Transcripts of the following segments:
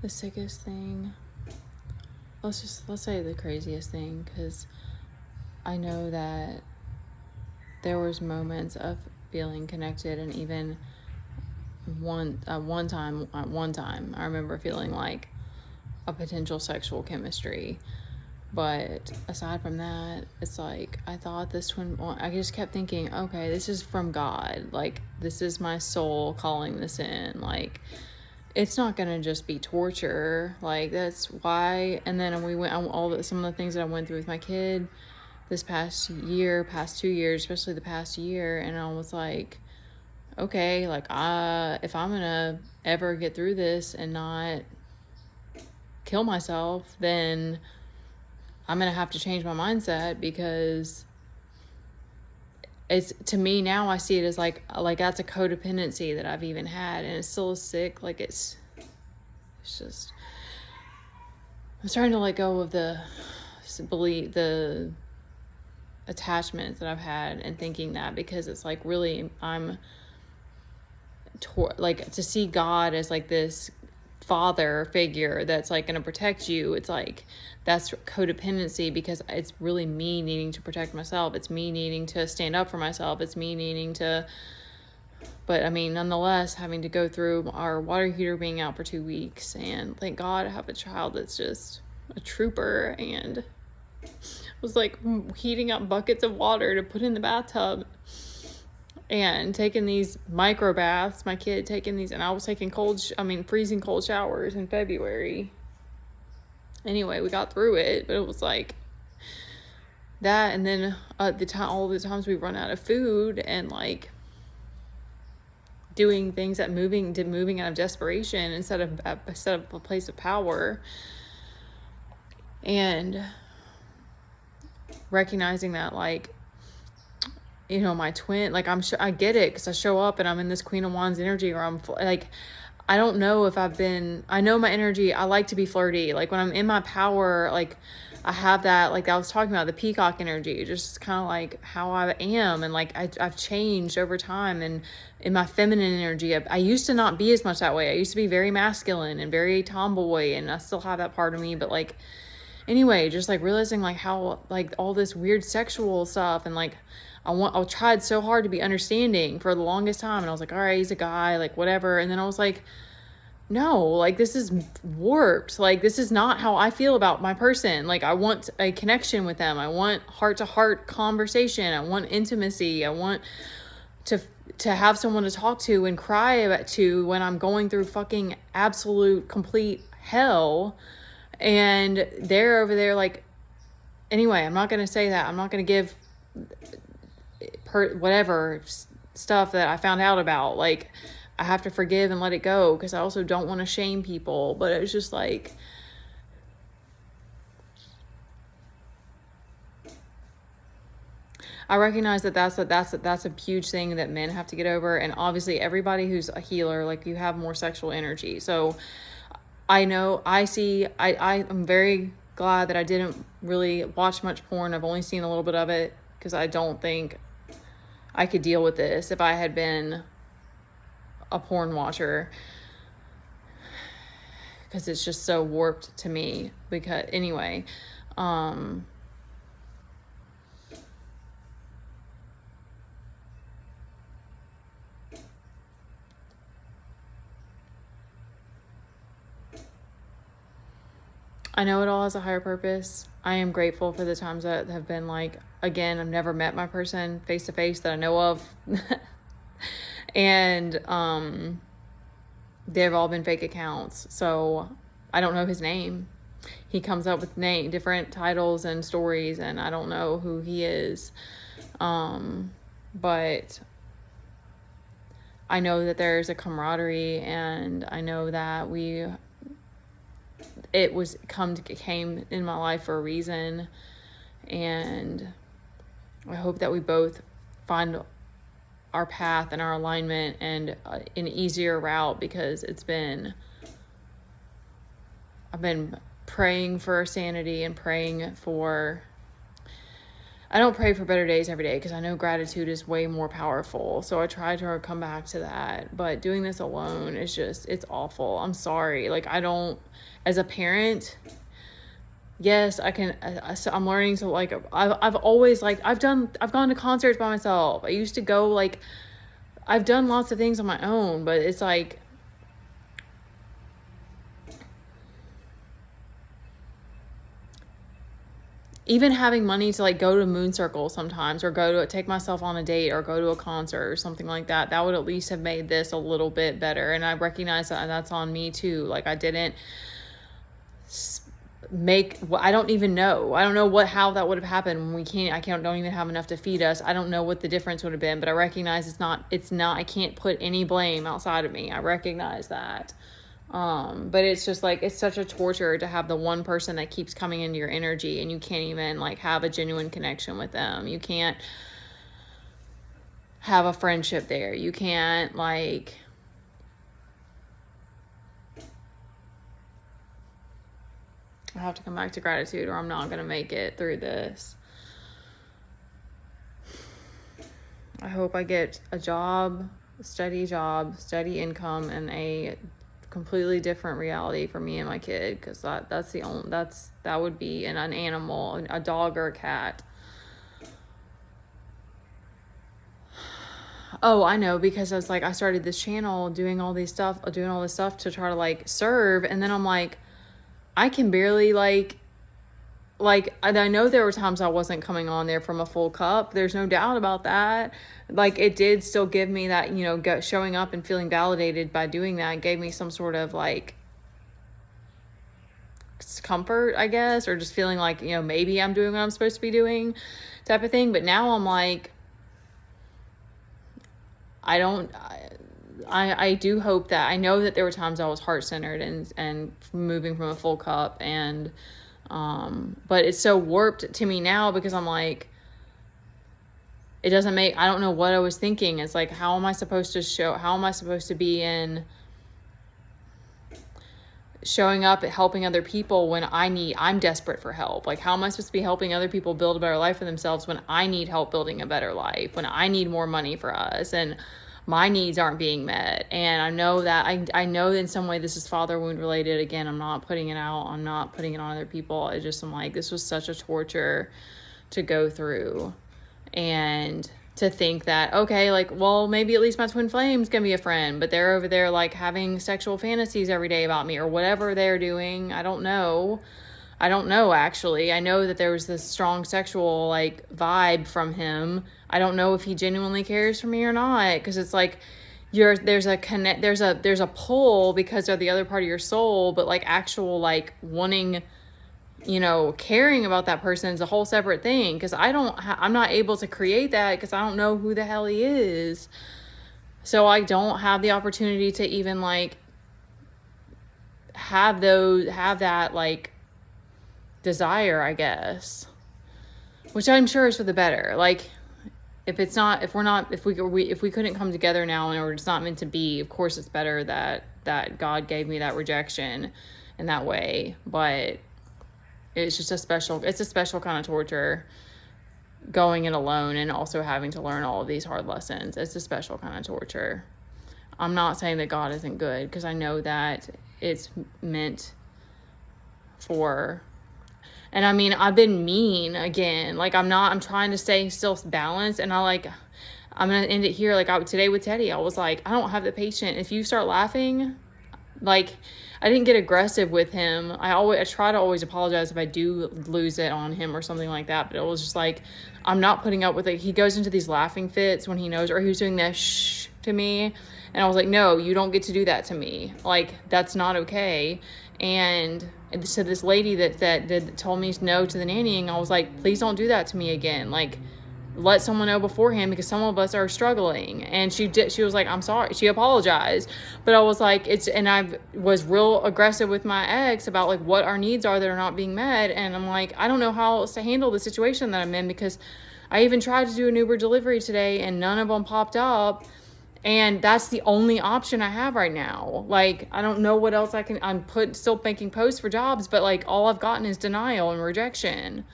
The sickest thing, let's say the craziest thing, because I know that there was moments of feeling connected, and even one time I remember feeling like a potential sexual chemistry. But aside from that, it's like I thought I just kept thinking, okay, this is from God. Like, this is my soul calling this in. Like, it's not gonna just be torture. Like, that's why. And then we went on some of the things that I went through with my kid this past 2 years, especially the past year, and I was like, okay, like, if I'm gonna ever get through this and not kill myself, then I'm gonna have to change my mindset, because it's, to me now, I see it as like that's a codependency that I've even had, and it's still sick. Like, it's just, I'm starting to let go of the attachments that I've had, and thinking that, because it's like, really, like, to see God as like this father figure that's like going to protect you, it's like, that's codependency, because it's really me needing to protect myself. It's me needing to stand up for myself. It's me needing to, but I mean, nonetheless, having to go through our water heater being out for 2 weeks, and thank God I have a child that's just a trooper, and was like heating up buckets of water to put in the bathtub, and taking these micro baths, my kid taking these, and I was taking freezing cold showers in February. Anyway, we got through it, but it was like that. And then all the times we run out of food, and like doing things that moving out of desperation instead of a place of power, and recognizing that, like, you know, my twin, like, I get it, because I show up and I'm in this Queen of Wands energy, or I'm like, I don't know if I know my energy. I like to be flirty. Like, when I'm in my power, like, I have that, like I was talking about, the peacock energy, just kind of like how I am. And like, I've changed over time, and in my feminine energy, I used to not be as much that way. I used to be very masculine and very tomboy, and I still have that part of me, but like, anyway, just like realizing like how, like, all this weird sexual stuff, and like, I tried so hard to be understanding for the longest time, and I was like, all right, he's a guy, like, whatever. And then I was like, no, like, this is warped. Like, this is not how I feel about my person. Like, I want a connection with them. I want heart-to-heart conversation. I want intimacy. I want to have someone to talk to and cry to when I'm going through fucking absolute complete hell. And they're over there, like, anyway, I'm not going to say that. I'm not going to give whatever stuff that I found out about. Like, I have to forgive and let it go, because I also don't want to shame people. But it was just like, I recognize that that's a huge thing that men have to get over. And obviously everybody who's a healer, like, you have more sexual energy. So I know, I'm very glad that I didn't really watch much porn. I've only seen a little bit of it, because I don't think I could deal with this if I had been a porn watcher, because it's just so warped to me. Because anyway, I know it all has a higher purpose. I am grateful for the times that have been like, again, I've never met my person face to face that I know of. And they've all been fake accounts. So I don't know his name. He comes up with different titles and stories, and I don't know who he is. But I know that there's a camaraderie, and I know that came in my life for a reason. And I hope that we both find our path and our alignment, and an easier route, because I've been praying for sanity, and praying for, I don't pray for better days every day because I know gratitude is way more powerful. So I try to come back to that. But doing this alone is just, it's awful. I'm sorry. Like, I don't, as a parent, yes, I can, so I'm learning to, like, I've always, like, I've gone to concerts by myself. I used to go, like, I've done lots of things on my own, but it's like, even having money to, like, go to Moon Circle sometimes, or take myself on a date, or go to a concert or something like that, that would at least have made this a little bit better. And I recognize that that's on me too. Like, I didn't I don't even know. I don't know how that would have happened when don't even have enough to feed us. I don't know what the difference would have been, but I recognize it's not, I can't put any blame outside of me. I recognize that. But it's just like, it's such a torture to have the one person that keeps coming into your energy, and you can't even, like, have a genuine connection with them. You can't have a friendship there. You can't, like, I have to come back to gratitude, or I'm not going to make it through this. I hope I get a job, steady income, and a completely different reality for me and my kid, because that would be an animal, a dog or a cat. Oh, I know, because I was like, I started this channel doing all this stuff to try to, like, serve, and then I'm like, I can barely, like, I know there were times I wasn't coming on there from a full cup. There's no doubt about that. Like, it did still give me that, you know, showing up and feeling validated by doing that gave me some sort of, like, comfort, I guess, or just feeling like, you know, maybe I'm doing what I'm supposed to be doing type of thing. But now I'm like, I do hope that, I know that there were times I was heart-centered and moving from a full cup, and but it's so warped to me now, because I'm like, I don't know what I was thinking. It's like, how am I supposed to be in showing up at helping other people when I'm desperate for help? Like, how am I supposed to be helping other people build a better life for themselves when I need help building a better life, when I need more money for us, and my needs aren't being met? And I know that I know that in some way this is father wound related. Again, I'm not putting it out. I'm not putting it on other people. I'm like, this was such a torture to go through. And to think that, okay, like, well, maybe at least my twin flame's gonna be a friend, but they're over there, like, having sexual fantasies every day about me, or whatever they're doing. I don't know, actually. I know that there was this strong sexual, like, vibe from him. I don't know if he genuinely cares for me or not, because it's like, there's a pull because they're the other part of your soul, but, like, actual, like, wanting, you know, caring about that person is a whole separate thing, because I'm not able to create that, because I don't know who the hell he is. So I don't have the opportunity to even, like, have that, like, desire, I guess, which I'm sure is for the better. Like, if we couldn't come together now, and it's not meant to be, of course it's better that God gave me that rejection in that way. But it's just a special kind of torture going it alone, and also having to learn all of these hard lessons. It's a special kind of torture. I'm not saying that God isn't good, because I know that it's meant for, and I mean, I've been mean again. Like, I'm trying to stay still balanced, and I'm going to end it here. Like, today with Teddy, I was like, I don't have the patience. If you start laughing, like, I didn't get aggressive with him. I try to always apologize if I do lose it on him or something like that. But it was just like, I'm not putting up with it. He goes into these laughing fits when he knows, or he was doing that shh to me. And I was like, no, you don't get to do that to me. Like, that's not okay. And so this lady that told me no to the nannying, I was like, please don't do that to me again. Like, let someone know beforehand, because some of us are struggling. And she was like, I'm sorry. She apologized. But I was like, and I was real aggressive with my ex about, like, what our needs are that are not being met. And I'm like, I don't know how else to handle the situation that I'm in, because I even tried to do an Uber delivery today and none of them popped up. And that's the only option I have right now. Like, I don't know what else I'm still making posts for jobs, but, like, all I've gotten is denial and rejection.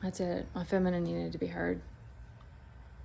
That's it. My feminine needed to be heard.